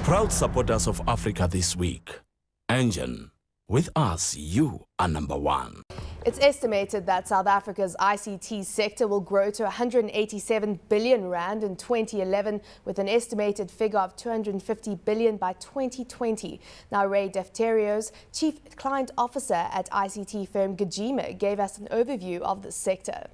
Proud supporters of Africa this week. Engine, with us, you are number one. It's estimated that South Africa's ICT sector will grow to 187 billion rand in 2011, with an estimated figure of 250 billion by 2020. Now, Ray Defterios, Chief Client Officer at ICT firm Gajima, gave us an overview of the sector.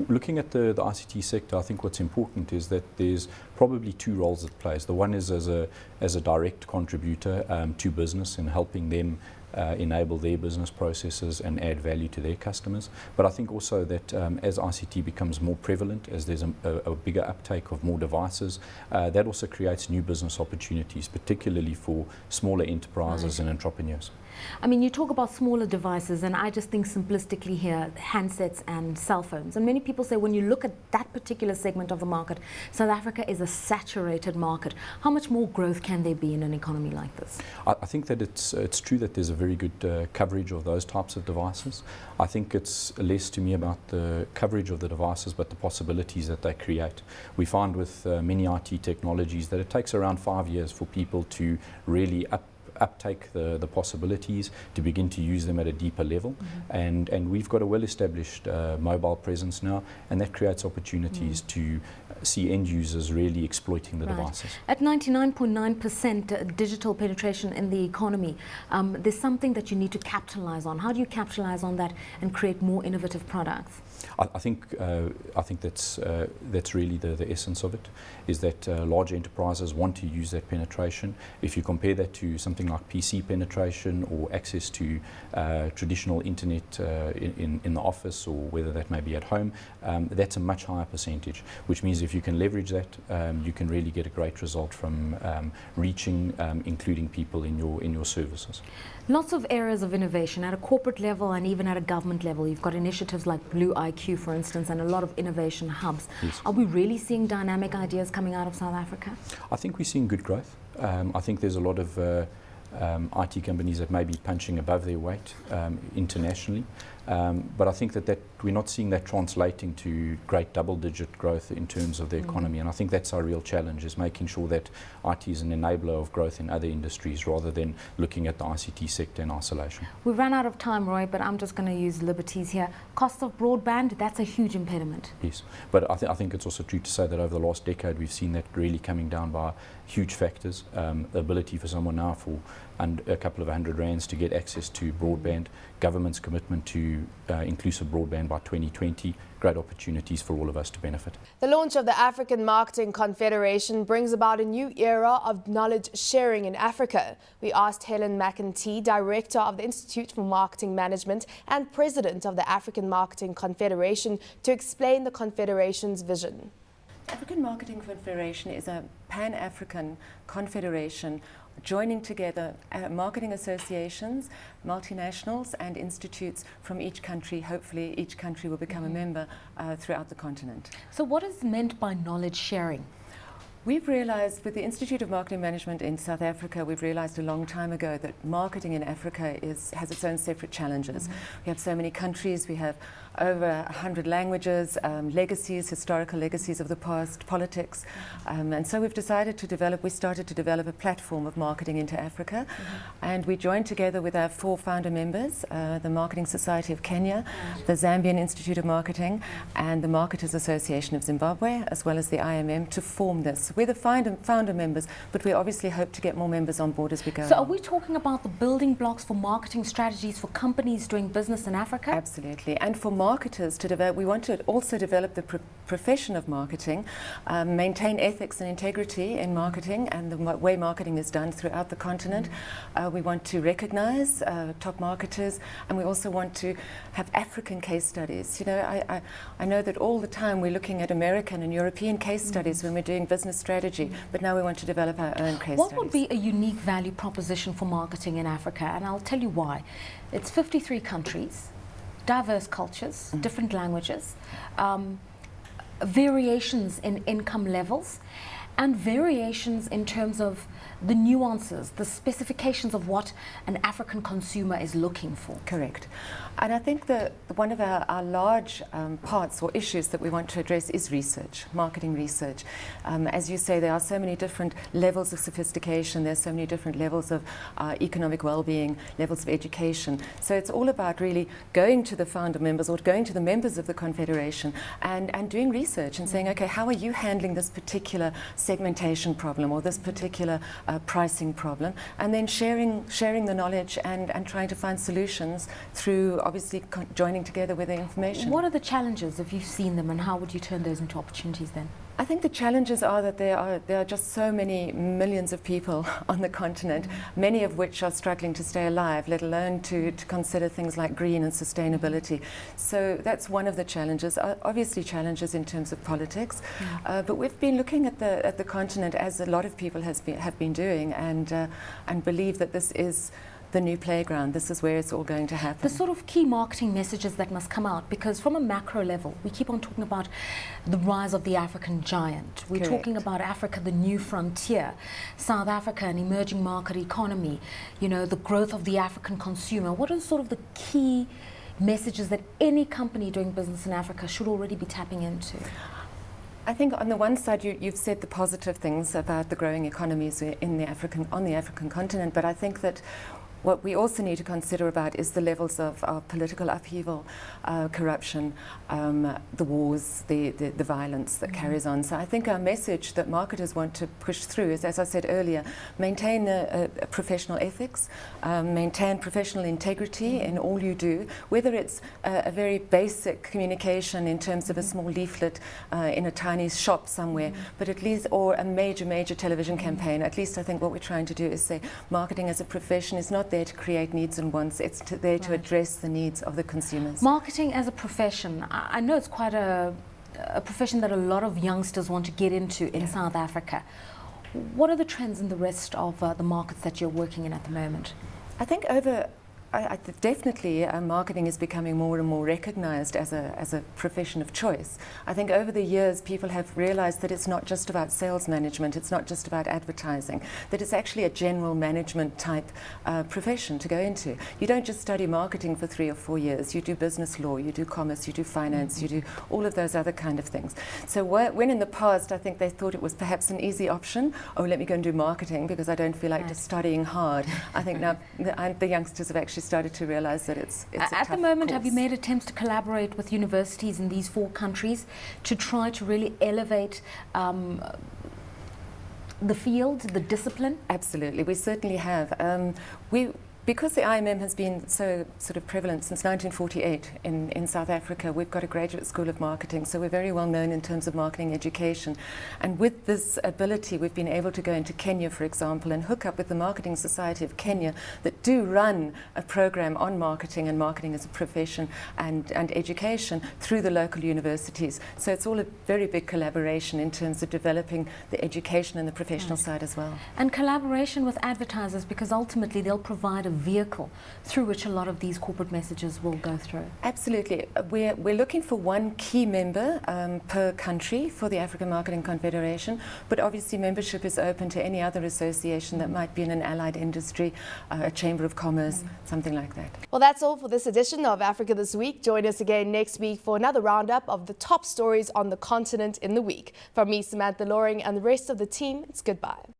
Looking at the ICT sector, I think what's important is that there's probably two roles it plays. The one is as a direct contributor to business and helping them enable their business processes and add value to their customers. But I think also that as ICT becomes more prevalent, as there's a bigger uptake of more devices, that also creates new business opportunities, particularly for smaller enterprises and entrepreneurs. I mean, you talk about smaller devices, and I just think simplistically here, handsets and cell phones. And many people say when you look at that particular segment of the market, South Africa is a saturated market. How much more growth can there be in an economy like this? I think that it's true that there's a very good coverage of those types of devices. I think it's less to me about the coverage of the devices, but the possibilities that they create. We find with many IT technologies that it takes around 5 years for people to really uptake the possibilities, to begin to use them at a deeper level. And we've got a well-established mobile presence now, and that creates opportunities to see end users really exploiting the devices. At 99.9% digital penetration in the economy, there's something that you need to capitalize on. How do you capitalize on that and create more innovative products? I think that's really the essence of it, is that large enterprises want to use that penetration. If you compare that to something like PC penetration or access to traditional internet in the office, or whether that may be at home, that's a much higher percentage, which means if you can leverage that, you can really get a great result from reaching, including people in your services. Lots of areas of innovation at a corporate level and even at a government level. You've got initiatives like Blue IQ, for instance, and a lot of innovation hubs. Yes. Are we really seeing dynamic ideas coming out of South Africa? I think we're seeing good growth. I think there's a lot of IT companies that may be punching above their weight internationally. But I think that we're not seeing that translating to great double-digit growth in terms of the economy. And I think that's our real challenge, is making sure that IT is an enabler of growth in other industries rather than looking at the ICT sector in isolation. We've run out of time, Roy, but I'm just going to use liberties here. Cost of broadband, that's a huge impediment. Yes, but I think it's also true to say that over the last decade we've seen that really coming down by huge factors. The ability for someone now for a couple of R100 to get access to broadband, government's commitment to inclusive broadband by 2020, great opportunities for all of us to benefit. The launch of the African Marketing Confederation brings about a new era of knowledge sharing in Africa. We asked Helen McEntee, Director of the Institute for Marketing Management and President of the African Marketing Confederation, to explain the Confederation's vision. The African Marketing Confederation is a pan-African confederation joining together marketing associations, multinationals and institutes from each country. Hopefully each country will become a member throughout the continent. So what is meant by knowledge sharing? We've realized with the Institute of Marketing Management in South Africa, we've realized a long time ago that marketing in Africa has its own separate challenges. We have so many countries, we have over 100 languages, legacies, historical legacies of the past, politics. And so we started to develop a platform of marketing into Africa. And we joined together with our 4 founder members, the Marketing Society of Kenya, the Zambian Institute of Marketing, and the Marketers Association of Zimbabwe, as well as the IMM, to form this. We're the founder members, but we obviously hope to get more members on board as we go. So are we talking about the building blocks for marketing strategies for companies doing business in Africa? Absolutely. And for marketers to develop, we want to also develop the profession of marketing, maintain ethics and integrity in marketing and the way marketing is done throughout the continent. We want to recognize top marketers, and we also want to have African case studies. You know, I know that all the time we're looking at American and European case studies when we're doing business strategy, but now we want to develop our own case What studies. would be a unique value proposition for marketing in Africa? And I'll tell you why. It's 53 countries, diverse cultures, different languages, variations in income levels, and variations in terms of the nuances, the specifications of what an African consumer is looking for. Correct. And I think that one of our large parts or issues that we want to address is research, marketing research. As you say, there are so many different levels of sophistication, there's so many different levels of economic well-being, levels of education. So it's all about really going to the founder members or going to the members of the Confederation and doing research and saying, okay, how are you handling this particular segmentation problem or this particular pricing problem, and then sharing the knowledge and trying to find solutions through obviously joining together with the information. What are the challenges if you've seen them, and how would you turn those into opportunities then? I think the challenges are that there are just so many millions of people on the continent, many of which are struggling to stay alive, let alone to consider things like green and sustainability. So that's one of the challenges. Obviously challenges in terms of politics, but we've been looking at the continent, as a lot of people have been doing, and believe that this is the new playground. This is where it's all going to happen. The sort of key marketing messages that must come out, because from a macro level, we keep on talking about the rise of the African giant. We're Correct. talking about Africa, the new frontier, South Africa, an emerging market economy, you know, the growth of the African consumer. What are sort of the key messages that any company doing business in Africa should already be tapping into? I think on the one side, you've said the positive things about the growing economies on the African continent, but I think that what we also need to consider about is the levels of political upheaval, corruption, the wars, the violence that carries on. So I think our message that marketers want to push through is, as I said earlier, maintain a professional ethics, maintain professional integrity in all you do, whether it's a very basic communication in terms of a small leaflet in a tiny shop somewhere, but at least, or a major television campaign. At least I think what we're trying to do is say marketing as a profession is not there to create needs and wants, it's there to address the needs of the consumers. Marketing as a profession, I know it's quite a profession that a lot of youngsters want to get into in South Africa. What are the trends in the rest of the markets that you're working in at the moment? I think definitely marketing is becoming more and more recognized as a profession of choice. I think over the years people have realized that it's not just about sales management, it's not just about advertising, that it's actually a general management type profession to go into. You don't just study marketing for 3 or 4 years, you do business law, you do commerce, you do finance, you do all of those other kind of things. So when in the past I think they thought it was perhaps an easy option, oh, let me go and do marketing because I don't feel like just studying hard. I think now the youngsters have actually started to realize that it's a At the moment, course. have you made attempts to collaborate with universities in these 4 countries to try to really elevate the field, the discipline? Absolutely, we certainly have. Because the IMM has been so sort of prevalent since 1948 in South Africa, we've got a graduate school of marketing, so we're very well known in terms of marketing education. And with this ability, we've been able to go into Kenya, for example, and hook up with the Marketing Society of Kenya that do run a program on marketing and marketing as a profession and education through the local universities. So it's all a very big collaboration in terms of developing the education and the professional side as well. And collaboration with advertisers, because ultimately they'll provide a vehicle through which a lot of these corporate messages will go through. Absolutely. We're looking for one key member per country for the African Marketing Confederation, but obviously membership is open to any other association that might be in an allied industry, a chamber of commerce, something like that. Well, that's all for this edition of Africa This Week. Join us again next week for another roundup of the top stories on the continent in the week. From me, Samantha Loring, and the rest of the team, it's goodbye.